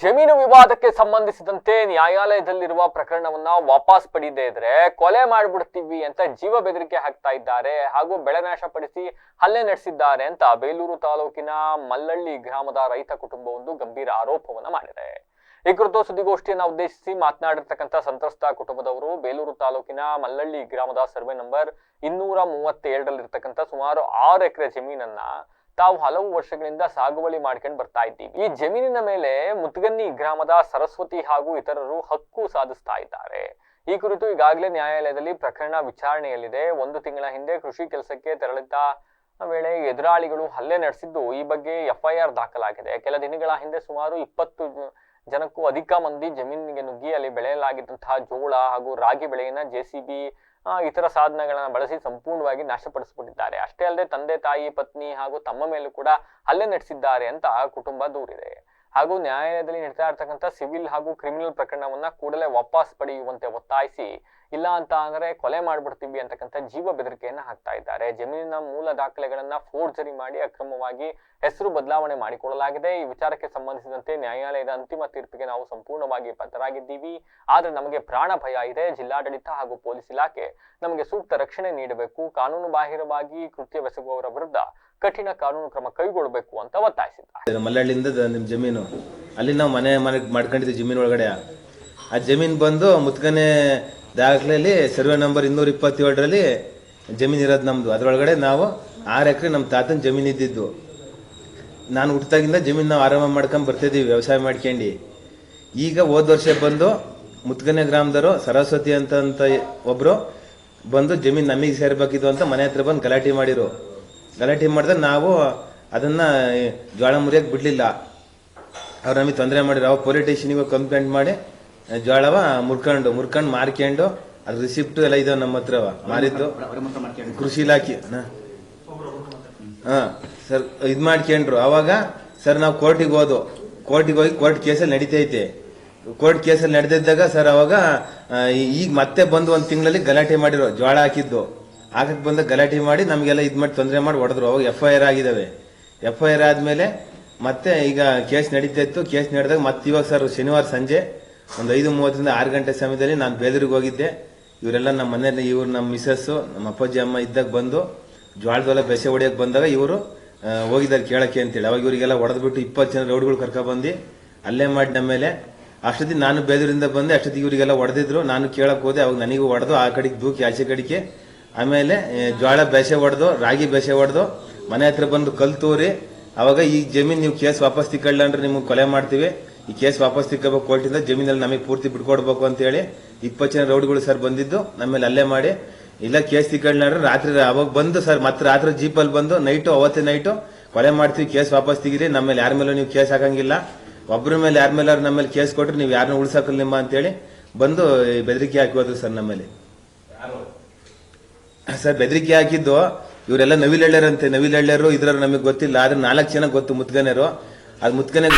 ಜಮೀನು ವಿವಾದಕ್ಕೆ ಸಂಬಂಧಿಸಿದಂತೆ ನ್ಯಾಯಾಲಯದಲ್ಲಿರುವ ಪ್ರಕರಣವನ್ನ ವಾಪಸ್ ಪಡೆಯದೇ ಇದ್ರೆ ಕೊಲೆ ಮಾಡಿಬಿಡ್ತೀವಿ ಅಂತ ಜೀವ ಬೆದರಿಕೆ ಹಾಕ್ತಾ ಇದ್ದಾರೆ ಹಾಗೂ ಬೆಳೆ ನಾಶಪಡಿಸಿ ಹಲ್ಲೆ ನಡೆಸಿದ್ದಾರೆ ಅಂತ ಬೇಲೂರು ತಾಲೂಕಿನ ಮಲ್ಲಳ್ಳಿ ಗ್ರಾಮದ ರೈತ ಕುಟುಂಬವೊಂದು ಗಂಭೀರ ಆರೋಪವನ್ನ ಮಾಡಿದೆ. ಈ ಕುರಿತು ಸುದ್ದಿಗೋಷ್ಠಿಯನ್ನ ಉದ್ದೇಶಿಸಿ ಮಾತನಾಡಿರ್ತಕ್ಕಂಥ ಸಂತ್ರಸ್ತ ಕುಟುಂಬದವರು ಬೇಲೂರು ತಾಲೂಕಿನ ಮಲ್ಲಳ್ಳಿ ಗ್ರಾಮದ ಸರ್ವೆ ನಂಬರ್ 237 ಸುಮಾರು 6 ಎಕರೆ ಜಮೀನನ್ನ ತಾವು ಹಲವು ವರ್ಷಗಳಿಂದ ಸಾಗುವಳಿ ಮಾಡ್ಕೊಂಡು ಬರ್ತಾ ಇದ್ದೀವಿ. ಈ ಜಮೀನಿನ ಮೇಲೆ ಮುತ್ಗನ್ನಿ ಗ್ರಾಮದ ಸರಸ್ವತಿ ಹಾಗೂ ಇತರರು ಹಕ್ಕು ಸಾಧಿಸ್ತಾ ಇದ್ದಾರೆ. ಈ ಕುರಿತು ಈಗಾಗಲೇ ನ್ಯಾಯಾಲಯದಲ್ಲಿ ಪ್ರಕರಣ ವಿಚಾರಣೆಯಲ್ಲಿದೆ. 1 ತಿಂಗಳ ಹಿಂದೆ ಕೃಷಿ ಕೆಲಸಕ್ಕೆ ತೆರಳಿದ್ದ ವೇಳೆ ಎದುರಾಳಿಗಳು ಹಲ್ಲೆ ನಡೆಸಿದ್ದು ಈ ಬಗ್ಗೆ FIR ದಾಖಲಾಗಿದೆ. ಕೆಲ ದಿನಗಳ ಹಿಂದೆ ಸುಮಾರು 20 ಜನಕ್ಕೂ ಅಧಿಕ ಮಂದಿ ಜಮೀನಿಗೆ ನುಗ್ಗಿ ಅಲ್ಲಿ ಬೆಳೆಯಲಾಗಿದ್ದಂತಹ ಜೋಳ ಹಾಗೂ ರಾಗಿ ಬೆಳೆಯನ್ನ JCB ಇತರ ಸಾಧನಗಳನ್ನ ಬಳಸಿ ಸಂಪೂರ್ಣವಾಗಿ ನಾಶಪಡಿಸಿಬಿಟ್ಟಿದ್ದಾರೆ. ಅಷ್ಟೇ ಅಲ್ಲದೆ ತಂದೆ ತಾಯಿ ಪತ್ನಿ ಹಾಗೂ ತಮ್ಮ ಮೇಲೂ ಕೂಡ ಹಲ್ಲೆ ನಡೆಸಿದ್ದಾರೆ ಅಂತ ಕುಟುಂಬ ದೂರಿದೆ. ಹಾಗೂ ನ್ಯಾಯಾಲಯದಲ್ಲಿ ನಡೀತಾ ಇರ್ತಕ್ಕಂಥ ಸಿವಿಲ್ ಹಾಗೂ ಕ್ರಿಮಿನಲ್ ಪ್ರಕರಣವನ್ನ ಕೂಡಲೇ ವಾಪಸ್ ಪಡೆಯುವಂತೆ ಒತ್ತಾಯಿಸಿ, ಇಲ್ಲ ಅಂತ ಅಂದ್ರೆ ಕೊಲೆ ಮಾಡ್ಬಿಡ್ತೀವಿ ಅಂತಕ್ಕಂಥ ಜೀವ ಬೆದರಿಕೆಯನ್ನ ಹಾಕ್ತಾ ಇದ್ದಾರೆ. ಜಮೀನಿನ ಮೂಲ ದಾಖಲೆಗಳನ್ನ ಫೋರ್ಜರಿ ಮಾಡಿ ಅಕ್ರಮವಾಗಿ ಹೆಸರು ಬದಲಾವಣೆ ಮಾಡಿಕೊಳ್ಳಲಾಗಿದೆ. ಈ ವಿಚಾರಕ್ಕೆ ಸಂಬಂಧಿಸಿದಂತೆ ನ್ಯಾಯಾಲಯದ ಅಂತಿಮ ತೀರ್ಪಿಗೆ ನಾವು ಸಂಪೂರ್ಣವಾಗಿ ಬದ್ಧರಾಗಿದ್ದೀವಿ. ಆದ್ರೆ ನಮಗೆ ಪ್ರಾಣ ಭಯ ಇದೆ. ಜಿಲ್ಲಾಡಳಿತ ಹಾಗೂ ಪೊಲೀಸ್ ಇಲಾಖೆ ನಮಗೆ ಸೂಕ್ತ ರಕ್ಷಣೆ ನೀಡಬೇಕು. ಕಾನೂನು ಬಾಹಿರವಾಗಿ ಕೃತ್ಯವೆಸಗುವವರ ವಿರುದ್ಧ ಕಠಿಣ ಕಾನೂನು ಕ್ರಮ ಕೈಗೊಳ್ಳಬೇಕು ಅಂತ ಒತ್ತಾಯಿಸಿದ್ದಾರೆ. ಮಲ್ಲಳ್ಳಿಯಿಂದ ನಿಮ್ ಜಮೀನು ಅಲ್ಲಿ ನಾವು ಮನೆ ಮಾಡ್ಕೊಂಡಿದ್ವಿ. ಜಮೀನು ಒಳಗಡೆ ಆ ಜಮೀನು ಬಂದು ಮುತ್ಕನೆ ದಾಖಲೆಯಲ್ಲಿ ಸರ್ವೆ ನಂಬರ್ 227 ಜಮೀನು ಇರೋದು ನಮ್ದು. ಅದರೊಳಗಡೆ ನಾವು 6 ಎಕರೆ ನಮ್ಮ ತಾತನ ಜಮೀನು ಇದ್ದಿದ್ದು. ನಾನು ಹುಟ್ಟಿದಾಗಿಂದ ಜಮೀನು ನಾವು ಆರಾಮ ಮಾಡ್ಕೊಂಡ್ ಬರ್ತಿದ್ದೀವಿ, ವ್ಯವಸಾಯ ಮಾಡ್ಕೊಂಡು. ಈಗ ಹೋದ ವರ್ಷ ಬಂದು ಮುತ್ಕನೆ ಗ್ರಾಮದವರು ಸರಸ್ವತಿ ಅಂತ ಒಬ್ರು ಬಂದು ಜಮೀನು ನಮಗೆ ಸೇರ್ಬೇಕಿದ್ದು ಅಂತ ಮನೆ ಹತ್ರ ಬಂದು ಗಲಾಟೆ ಮಾಡಿರು. ಗಲಾಟೆ ಮಾಡಿದ್ರೆ ನಾವು ಅದನ್ನ ಜೋಳ ಮುರಿಯಕ್ಕೆ ಬಿಡ್ಲಿಲ್ಲ. ಅವ್ರು ನಮಗೆ ತೊಂದರೆ ಮಾಡಿದ್ರು. ಅವಾಗ ಪೊಲೀಸ್ ಸ್ಟೇಷನ್ಗೆ ಕಂಪ್ಲೇಂಟ್ ಮಾಡಿ ಜೋಳವ ಮುರ್ಕೊಂಡು ಮಾರ್ಕೊಂಡು ಅದ್ರ ರಿಸಿಪ್ಟ್ ಎಲ್ಲ ಇದಾವ ನಮ್ಮ ಹತ್ರ. ಮಾರಿದ್ದು ಕೃಷಿ ಇಲಾಖೆ ಸರ್ ಇದ್ ಮಾಡ್ಕೊಂಡ್ರು. ಅವಾಗ ಸರ್ ನಾವು ಕೋರ್ಟಿಗೆ ಹೋಗಿ ಕೋರ್ಟ್ ಕೇಸಲ್ಲಿ ನಡೀತೈತೆ. ಕೋರ್ಟ್ ಕೇಸಲ್ಲಿ ನಡೆದಿದ್ದಾಗ ಸರ್ ಅವಾಗ ಈಗ ಮತ್ತೆ ಬಂದು 1 ತಿಂಗಳಲ್ಲಿ ಗಲಾಟೆ ಮಾಡಿರೋ. ಜೋಳ ಹಾಕಿದ್ದು ಹಾಕಕ್ ಬಂದ ಗಲಾಟೆ ಮಾಡಿ ನಮಗೆಲ್ಲ ಇದ್ ಮಾಡಿ ತೊಂದರೆ ಮಾಡಿ ಹೊಡೆದ್ರು. ಅವಾಗ FIR ಆಗಿದಾವೆ. FIR ಆದ್ಮೇಲೆ ಮತ್ತೆ ಈಗ ಕೇಸ್ ನಡೀತಾ ಇತ್ತು. ಕೇಸ್ ನಡೆದಾಗ ಮತ್ತೆ ಇವಾಗ ಸರ್ ಶನಿವಾರ ಸಂಜೆ ಒಂದು 5:30ರಿಂದ 6 ಗಂಟೆ ಸಮಯದಲ್ಲಿ ನಾನು ಬೇಲೂರಿಗೆ ಹೋಗಿದ್ದೆ. ಇವರೆಲ್ಲ ನಮ್ಮ ಮನೆಯಲ್ಲಿ ಇವ್ರು ನಮ್ಮ ಮಿಸಸ್ ನಮ್ಮ ಅಪ್ಪಾಜಿ ಅಮ್ಮ ಇದ್ದಾಗ ಬಂದು ಜ್ವಾಳದೊಲ್ಲ ಬೆಸೆ ಹೊಡಿಯಕ್ಕೆ ಬಂದಾಗ ಇವರು ಹೋಗಿದ್ದಾರೆ ಕೇಳಕ್ಕೆ ಅಂತೇಳಿ. ಅವಾಗ ಇವರಿಗೆಲ್ಲ ಹೊಡೆದ್ಬಿಟ್ಟು 20 ಜನ ರೌಡ್ಗಳು ಕರ್ಕೊಬಂದು ಅಲ್ಲೇ ಮಾಡಿ ನಮ್ಮ ಮೇಲೆ. ಅಷ್ಟೊತ್ತಿಗೆ ನಾನು ಬೇಲೂರಿಂದ ಬಂದೆ. ಅಷ್ಟೊತ್ತಿಗೆ ಇವರಿಗೆಲ್ಲ ಹೊಡೆದಿದ್ರು. ನಾನು ಕೇಳಕ್ ಹೋದೆ. ಅವಾಗ ನನಗೂ ಹೊಡೆದು ಆ ಕಡೆಗೆ ದೂಕಿ ಆಚೆ ಕಡೆಗೆ. ಆಮೇಲೆ ಜೋಳ ಬೆಸೆ ಹೊಡೆದು ರಾಗಿ ಬೆಸೆ ಹೊಡೆದು ಮನೆ ಹತ್ರ ಬಂದು ಕಲ್ ತೂರಿ ಅವಾಗ ಈ ಜಮೀನ್ ನೀವು ಕೇಸ್ ವಾಪಸ್ ತಿಕ್ಕೊಳ್ಳಂದ್ರೆ ನಿಮ್ಗೆ ಕೊಲೆ ಮಾಡ್ತೀವಿ, ಈ ಕೇಸ್ ವಾಪಸ್ ತಿಕ್ಕಬೇಕು ಕೋರ್ಟಿಂದ, ಜಮೀನಲ್ಲಿ ನಮಗೆ ಪೂರ್ತಿ ಬಿಟ್ಕೊಡ್ಬೇಕು ಅಂತ ಹೇಳಿ 20 ಜನ ರೌಡ್ಗಳು ಸರ್ ಬಂದಿದ್ದು ನಮ್ಮೇಲೆ ಅಲ್ಲೇ ಮಾಡಿ ಇಲ್ಲ ಕೇಸ್ ತಿಕ್ಕೊಂಡ್ರೆ ರಾತ್ರಿ ಅವಾಗ ಬಂದು ಸರ್ ಮತ್ತೆ ರಾತ್ರಿ ಜೀಪಲ್ಲಿ ಬಂದು ಅವತ್ತೇ ನೈಟು ಕೊಲೆ ಮಾಡ್ತೀವಿ, ಕೇಸ್ ವಾಪಸ್ ತೆಗೀರಿ, ನಮ್ಮೇಲೆ ಯಾರ ಮೇಲೆ ನೀವು ಕೇಸ್ ಹಾಕಂಗಿಲ್ಲ, ಒಬ್ಬರ ಮೇಲೆ ಯಾರ ಮೇಲೆ ನಮ್ಮೇಲೆ ಕೇಸ್ ಕೊಟ್ರೆ ನೀವು ಯಾರನ್ನ ಉಳ್ಸಾಕಲ್ಲ ನಿಮ್ಮ ಅಂತೇಳಿ ಬಂದು ಬೆದರಿಕೆ ಹಾಕಿ ಹೋದ್ರು ಸರ್ ನಮ್ಮಲ್ಲಿ. ಸರ್ ಬೆದರಿಕೆ ಹಾಕಿದ್ದು ಇವರೆಲ್ಲ ನವಿಲಳ್ಳ್ಯರಂತೆ. ನವಿಲಳ್ಳ್ಯರು ಇದ್ರವ್ರು ನಮಗೆ ಗೊತ್ತಿಲ್ಲ. ಆದ್ರೆ 4 ಜನ ಗೊತ್ತು ಮುತ್ಗನೆರು. ಅದು ಮುತ್ಗನೆ